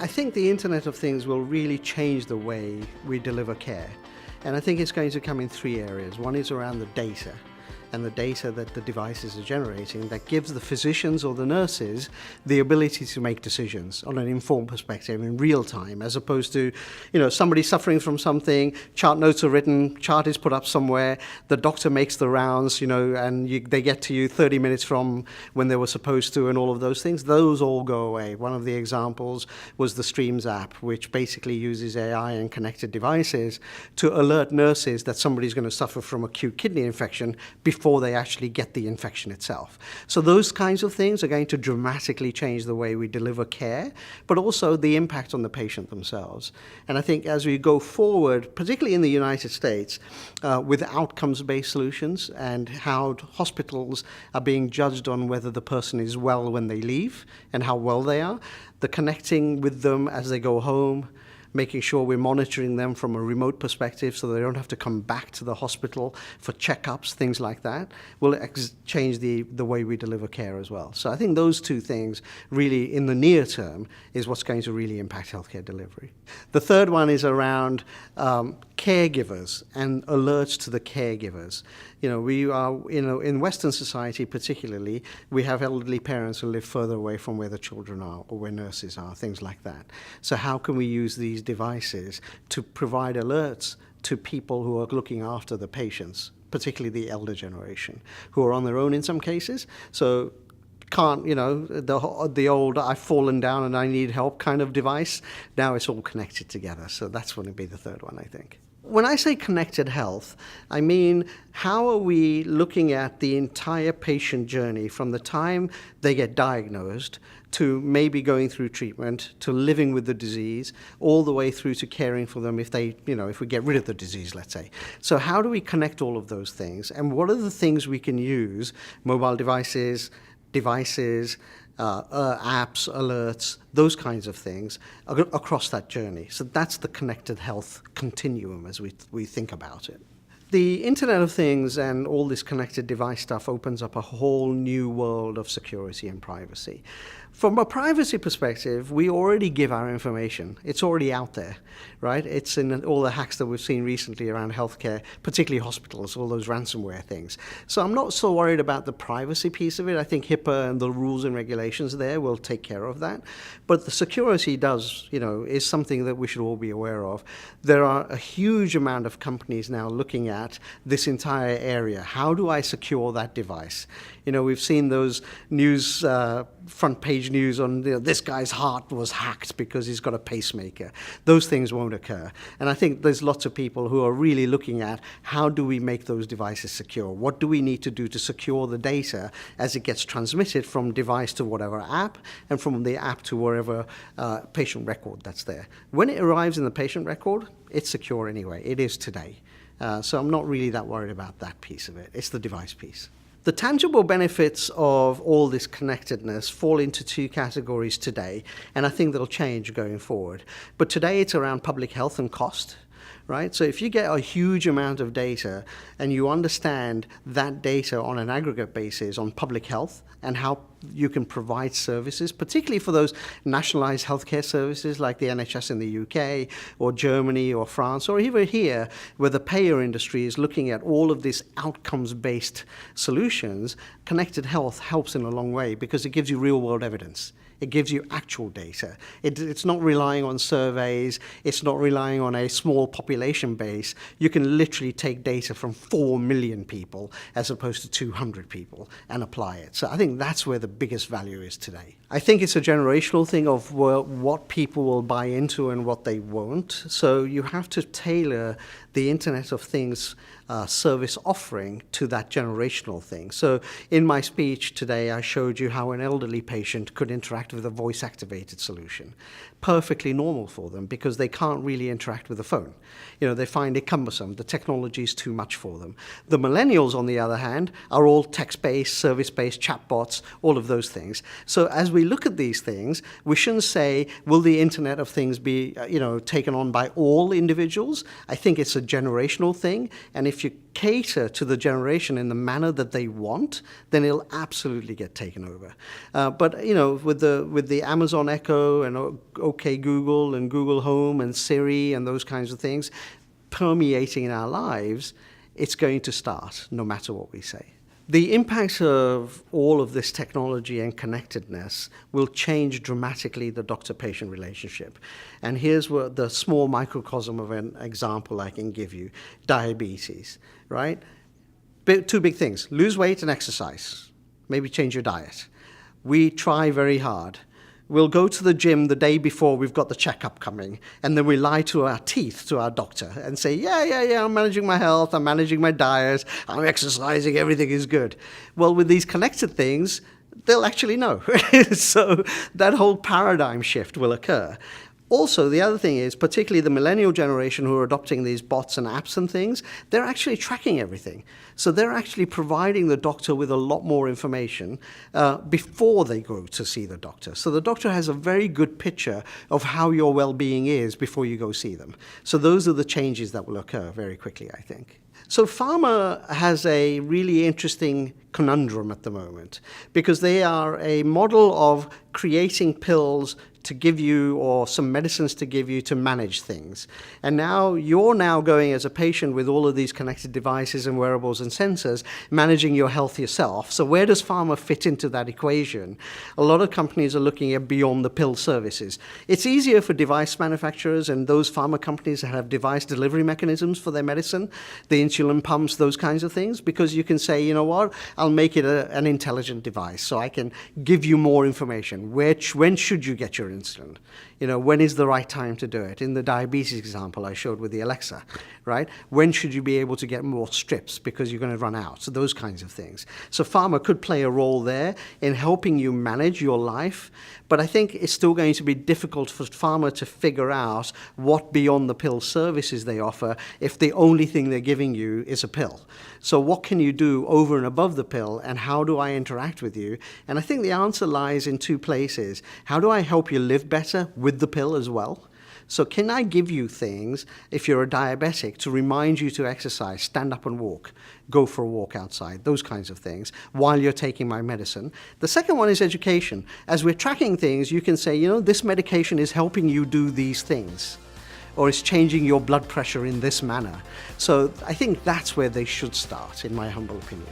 I think the Internet of Things will really change the way we deliver care. And I think it's going to come in three areas. One is around the data, and the data that the devices are generating that gives the physicians or the nurses the ability to make decisions on an informed perspective in real time, as opposed to, somebody suffering from something, chart notes are written, chart is put up somewhere, the doctor makes the rounds, and they get to you 30 minutes from when they were supposed to, and all of those things. Those all go away. One of the examples was the Streams app, which basically uses AI and connected devices to alert nurses that somebody's going to suffer from acute kidney infection before they actually get the infection itself. So those kinds of things are going to dramatically change the way we deliver care, but also the impact on the patient themselves. And I think as we go forward, particularly in the United States, with outcomes-based solutions and how hospitals are being judged on whether the person is well when they leave and how well they are, the connecting with them as they go home, making sure we're monitoring them from a remote perspective so they don't have to come back to the hospital for checkups, things like that, will change the way we deliver care as well. So I think those two things really, in the near term, is what's going to really impact healthcare delivery. The third one is around caregivers and alerts to the caregivers. We are, in Western society particularly, we have elderly parents who live further away from where the children are or where nurses are, things like that. So how can we use these devices to provide alerts to people who are looking after the patients, particularly the elder generation, who are on their own in some cases? So can't, the old I've fallen down and I need help kind of device. Now it's all connected together. So that's going to be the third one, I think. When I say connected health, I mean, how are we looking at the entire patient journey from the time they get diagnosed to maybe going through treatment, to living with the disease, all the way through to caring for them if we get rid of the disease, let's say. So how do we connect all of those things? And what are the things we can use, mobile devices, apps, alerts, those kinds of things across that journey. So that's the connected health continuum as we think about it. The Internet of Things and all this connected device stuff opens up a whole new world of security and privacy. From a privacy perspective, we already give our information. It's already out there, right? It's in all the hacks that we've seen recently around healthcare, particularly hospitals, all those ransomware things. So I'm not so worried about the privacy piece of it. I think HIPAA and the rules and regulations there will take care of that. But the security is something that we should all be aware of. There are a huge amount of companies now looking at this entire area. How do I secure that device? We've seen those news, front page news on this guy's heart was hacked because he's got a pacemaker. Those things won't occur. And I think there's lots of people who are really looking at how do we make those devices secure? What do we need to do to secure the data as it gets transmitted from device to whatever app and from the app to wherever patient record that's there. When it arrives in the patient record, it's secure anyway. It is today. So I'm not really that worried about that piece of it. It's the device piece. The tangible benefits of all this connectedness fall into two categories today, and I think they'll change going forward. But today it's around public health and cost. Right? So if you get a huge amount of data and you understand that data on an aggregate basis on public health and how you can provide services, particularly for those nationalized healthcare services like the NHS in the UK or Germany or France, or even here where the payer industry is looking at all of these outcomes-based solutions, connected health helps in a long way because it gives you real-world evidence. It gives you actual data. It's not relying on surveys. It's not relying on a small population base. You can literally take data from 4 million people as opposed to 200 people and apply it. So I think that's where the biggest value is today. I think it's a generational thing of what people will buy into and what they won't. So you have to tailor the Internet of Things service offering to that generational thing. So in my speech today, I showed you how an elderly patient could interact with a voice-activated solution. Perfectly normal for them because they can't really interact with the phone. They find it cumbersome. The technology is too much for them. The millennials, on the other hand, are all text-based, service-based, chatbots, all of those things. So as we look at these things, we shouldn't say, will the Internet of Things be taken on by all individuals? I think it's a generational thing. And if if you cater to the generation in the manner that they want, then it'll absolutely get taken over. But with the Amazon Echo and OK Google and Google Home and Siri and those kinds of things permeating in our lives, it's going to start no matter what we say. The impact of all of this technology and connectedness will change dramatically the doctor-patient relationship. And here's what the small microcosm of an example I can give you. Diabetes, right? Two big things: lose weight and exercise. Maybe change your diet. We try very hard. We'll go to the gym the day before we've got the checkup coming, and then we lie to our teeth to our doctor and say, yeah, I'm managing my health, I'm managing my diet, I'm exercising, everything is good. Well, with these connected things, they'll actually know. So that whole paradigm shift will occur. Also, the other thing is, particularly the millennial generation who are adopting these bots and apps and things, they're actually tracking everything. So they're actually providing the doctor with a lot more information before they go to see the doctor. So the doctor has a very good picture of how your well-being is before you go see them. So those are the changes that will occur very quickly, I think. So pharma has a really interesting conundrum at the moment because they are a model of creating pills to give you, or some medicines to give you to manage things. And now you're going as a patient with all of these connected devices and wearables and sensors, managing your health yourself. So where does pharma fit into that equation? A lot of companies are looking at beyond the pill services. It's easier for device manufacturers and those pharma companies that have device delivery mechanisms for their medicine, the insulin pumps, those kinds of things, because you can say, you know what, I'll make it an intelligent device so I can give you more information. When should you get your insulin? When is the right time to do it? In the diabetes example I showed with the Alexa, right? When should you be able to get more strips because you're going to run out? So those kinds of things. So pharma could play a role there in helping you manage your life, but I think it's still going to be difficult for pharma to figure out what beyond the pill services they offer if the only thing they're giving you is a pill. So what can you do over and above the pill, and how do I interact with you? And I think the answer lies in two places. How do I help you live better with the pill as well? So can I give you things, if you're a diabetic, to remind you to exercise, stand up and walk, go for a walk outside, those kinds of things, while you're taking my medicine? The second one is education. As we're tracking things, you can say, this medication is helping you do these things, or it's changing your blood pressure in this manner. So I think that's where they should start, in my humble opinion.